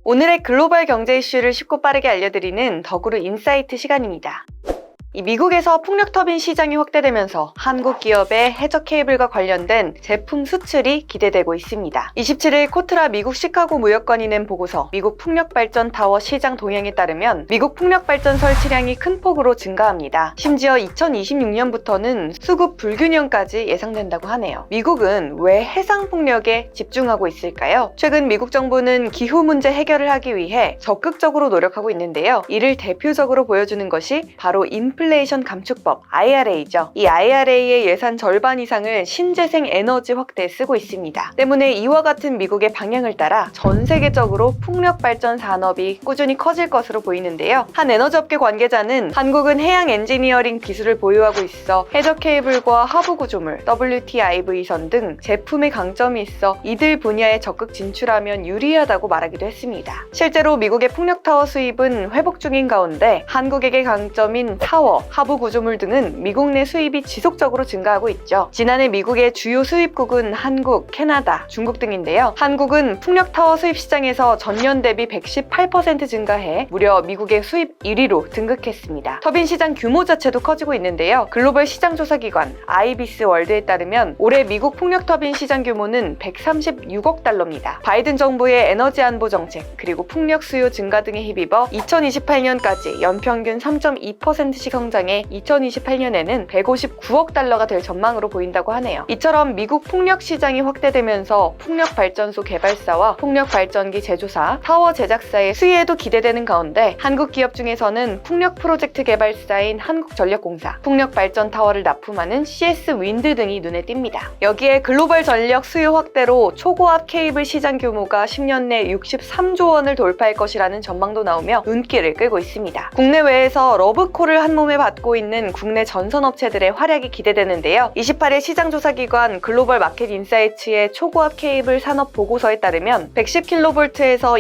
오늘의 글로벌 경제 이슈를 쉽고 빠르게 알려드리는 더구루 인사이트 시간입니다. 미국에서 풍력 터빈 시장이 확대되면서 한국 기업의 해저 케이블과 관련된 제품 수출이 기대되고 있습니다. 27일 코트라 미국 시카고 무역관이 낸 보고서 미국 풍력 발전 타워 시장 동향에 따르면 미국 풍력 발전 설치량이 큰 폭으로 증가합니다. 심지어 2026년부터는 수급 불균형까지 예상된다고 하네요. 미국은 왜 해상 풍력에 집중하고 있을까요? 최근 미국 정부는 기후 문제 해결을 하기 위해 적극적으로 노력하고 있는데요. 이를 대표적으로 보여주는 것이 바로 인플레이션 감축법 IRA죠. 이 IRA의 예산 절반 이상을 신재생 에너지 확대에 쓰고 있습니다. 때문에 이와 같은 미국의 방향을 따라 전 세계적으로 풍력 발전 산업이 꾸준히 커질 것으로 보이는데요. 한 에너지업계 관계자는 한국은 해양 엔지니어링 기술을 보유하고 있어 해저 케이블과 하부 구조물, WTIV선 등 제품의 강점이 있어 이들 분야에 적극 진출하면 유리하다고 말하기도 했습니다. 실제로 미국의 풍력 타워 수입은 회복 중인 가운데 한국에게 강점인 타워, 하부 구조물 등은 미국 내 수입이 지속적으로 증가하고 있죠. 지난해 미국의 주요 수입국은 한국, 캐나다, 중국 등인데요. 한국은 풍력 타워 수입 시장에서 전년 대비 118% 증가해 무려 미국의 수입 1위로 등극했습니다. 터빈 시장 규모 자체도 커지고 있는데요. 글로벌 시장 조사 기관 아이비스 월드에 따르면 올해 미국 풍력 터빈 시장 규모는 136억 달러입니다. 바이든 정부의 에너지 안보 정책 그리고 풍력 수요 증가 등에 힘입어 2028년까지 연평균 3.2%씩 성장해 2028년에는 159억 달러가 될 전망으로 보인다고 하네요. 이처럼 미국 풍력 시장이 확대되면서 풍력 발전소 개발사와 풍력 발전기 제조사, 타워 제작사의 수혜도 기대되는 가운데 한국 기업 중에서는 풍력 프로젝트 개발사인 한국전력공사, 풍력 발전 타워를 납품하는 CS 윈드 등이 눈에 띕니다. 여기에 글로벌 전력 수요 확대로 초고압 케이블 시장 규모가 10년 내 63조 원을 돌파할 것이라는 전망도 나오며 눈길을 끌고 있습니다. 국내외에서 러브콜을 한 몸에 받고 있는 국내 전선업체들의 활약이 기대되는데요. 28일 시장조사기관 글로벌 마켓 인사이츠의 초고압 케이블 산업 보고서에 따르면 110kV에서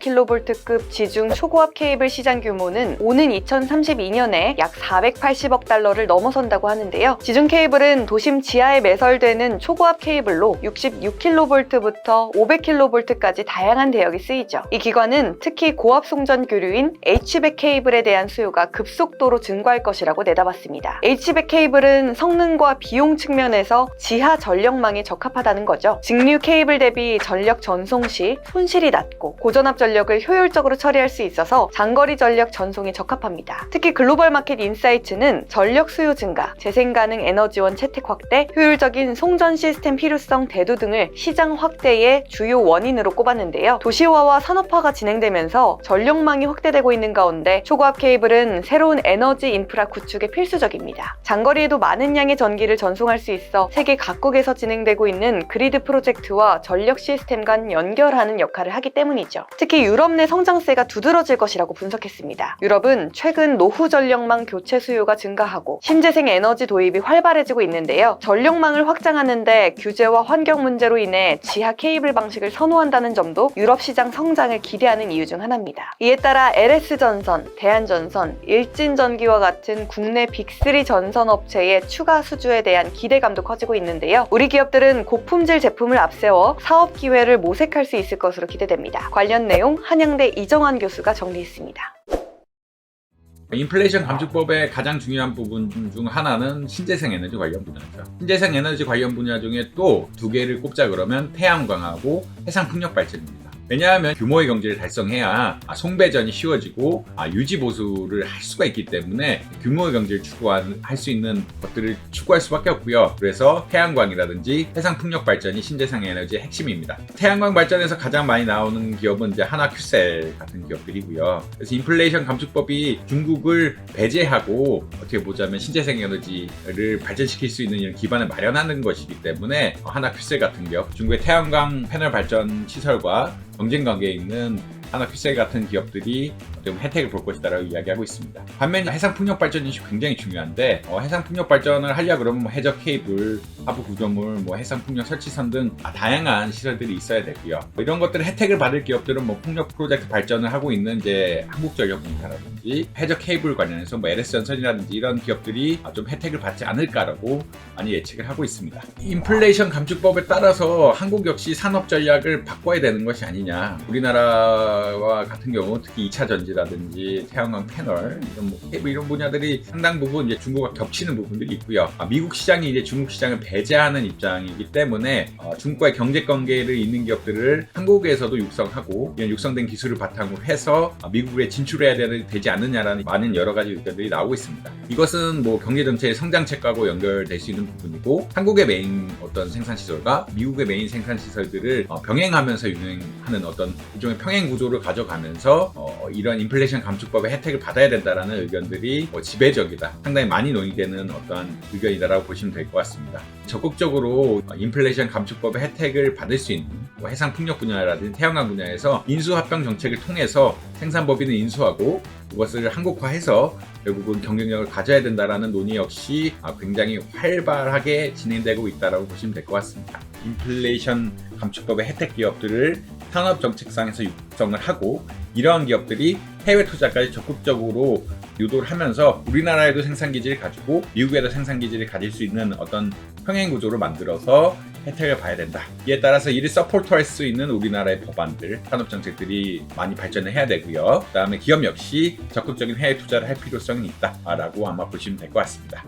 220kV급 지중 초고압 케이블 시장 규모는 오는 2032년에 약 480억 달러를 넘어선다고 하는데요. 지중 케이블은 도심 지하에 매설되는 초고압 케이블로 66kV부터 500kV까지 다양한 대역이 쓰이죠. 이 기관은 특히 고압 송전 교류인 H백 케이블에 대한 수요가 급속도로 증가할 것이라고 내다봤습니다. H백 케이블은 성능과 비용 측면에서 지하 전력망에 적합하다는 거죠. 직류 케이블 대비 전력 전송 시 손실이 낮고 고전압 전력을 효율적으로 처리할 수 있어서 장거리 전력 전송에 적합합니다. 특히 글로벌 마켓 인사이츠는 전력 수요 증가, 재생 가능 에너지원 채택 확대, 효율적인 송전 시스템 필요성 대두 등을 시장 확대의 주요 원인으로 꼽았는데요. 도시화와 산업화가 진행되면서 전력망이 확대되고 있는 가운데 초고압 케이블은 새로운 에너지 인프라 구축에 필수적입니다. 장거리에도 많은 양의 전기를 전송할 수 있어 세계 각국에서 진행되고 있는 그리드 프로젝트와 전력 시스템 간 연결하는 역할을 하기 때문이죠. 특히 유럽 내 성장세가 두드러질 것이라고 분석했습니다. 유럽은 최근 노후 전력망 교체 수요가 증가하고 신재생 에너지 도입이 활발해지고 있는데요. 전력망을 확장하는데 규제와 환경 문제로 인해 지하 케이블 방식을 선호한다는 점도 유럽 시장 성장을 기대하는 이유 중 하나입니다. 이에 따라 LS전선, 대한전선, 일진전기와 같은 국내 빅3 전선업체의 추가 수주에 대한 기대감도 커지고 있는데요. 우리 기업들은 고품질 제품을 앞세워 사업 기회를 모색할 수 있을 것으로 기대됩니다. 관련 내용 한양대 이정환 교수가 정리했습니다. 인플레이션 감축법의 가장 중요한 부분 중 하나는 신재생 에너지 관련 분야죠. 신재생 에너지 관련 분야 중에 또 두 개를 꼽자 그러면 태양광하고 해상 풍력 발전입니다. 왜냐하면 규모의 경제를 달성해야 송배전이 쉬워지고 유지 보수를 할 수가 있기 때문에 규모의 경제를 할 수 있는 것들을 추구할 수밖에 없고요. 그래서 태양광이라든지 해상 풍력 발전이 신재생 에너지의 핵심입니다. 태양광 발전에서 가장 많이 나오는 기업은 이제 하나큐셀 같은 기업들이고요. 그래서 인플레이션 감축법이 중국을 배제하고 어떻게 보자면 신재생 에너지를 발전시킬 수 있는 이런 기반을 마련하는 것이기 때문에 하나큐셀 같은 기업, 중국의 태양광 패널 발전 시설과 경쟁 관계에 있는 하나큐셀 같은 기업들이 좀 혜택을 볼 것이다라고 이야기하고 있습니다. 반면 해상 풍력 발전이 굉장히 중요한데 해상 풍력 발전을 하려 그러면 해저 케이블, 하부 구조물, 해상 풍력 설치선 등 다양한 시설들이 있어야 되고요. 이런 것들 혜택을 받을 기업들은 풍력 프로젝트 발전을 하고 있는 이제 한국전력공사라든지 해저 케이블 관련해서 LS전선이라든지 이런 기업들이 좀 혜택을 받지 않을까라고 많이 예측을 하고 있습니다. 인플레이션 감축법에 따라서 한국 역시 산업 전략을 바꿔야 되는 것이 아니냐. 우리나라와 같은 경우 특히 2차 전지라든지 태양광 패널 이런 케이블 이런 분야들이 상당 부분 이제 중국과 겹치는 부분들이 있고요. 미국 시장이 이제 중국 시장을 배제하는 입장이기 때문에 중국과의 경제 관계를 있는 기업들을 한국에서도 육성하고 이런 육성된 기술을 바탕으로 해서 미국에 진출해야 되지 않느냐라는 많은 여러 가지 의견들이 나오고 있습니다. 이것은 경제 전체의 성장책하고 연결될 수 있는 부분이고 한국의 메인 어떤 생산 시설과 미국의 메인 생산 시설들을 병행하면서 운행하는 어떤 일종의 평행 구조를 가져가면서 이런 인플레이션 감축법의 혜택을 받아야 된다라는 의견들이 지배적이다. 상당히 많이 논의되는 어떤 의견이다라고 보시면 될 것 같습니다. 적극적으로 인플레이션 감축법의 혜택을 받을 수 있는 해상 풍력 분야라든지 태양광 분야에서 인수합병 정책을 통해서 생산 법인을 인수하고 그것을 한국화해서 결국은 경쟁력을 가져야 된다라는 논의 역시 굉장히 활발하게 진행되고 있다라고 보시면 될 것 같습니다. 인플레이션 감축법의 혜택 기업들을 산업 정책상에서 육성을 하고 이러한 기업들이 해외 투자까지 적극적으로 유도를 하면서 우리나라에도 생산기지를 가지고 미국에도 생산기지를 가질 수 있는 어떤 평행 구조를 만들어서 혜택을 봐야 된다. 이에 따라서 이를 서포트할 수 있는 우리나라의 법안들, 산업 정책들이 많이 발전을 해야 되고요. 그 다음에 기업 역시 적극적인 해외 투자를 할 필요성이 있다라고 아마 보시면 될 것 같습니다.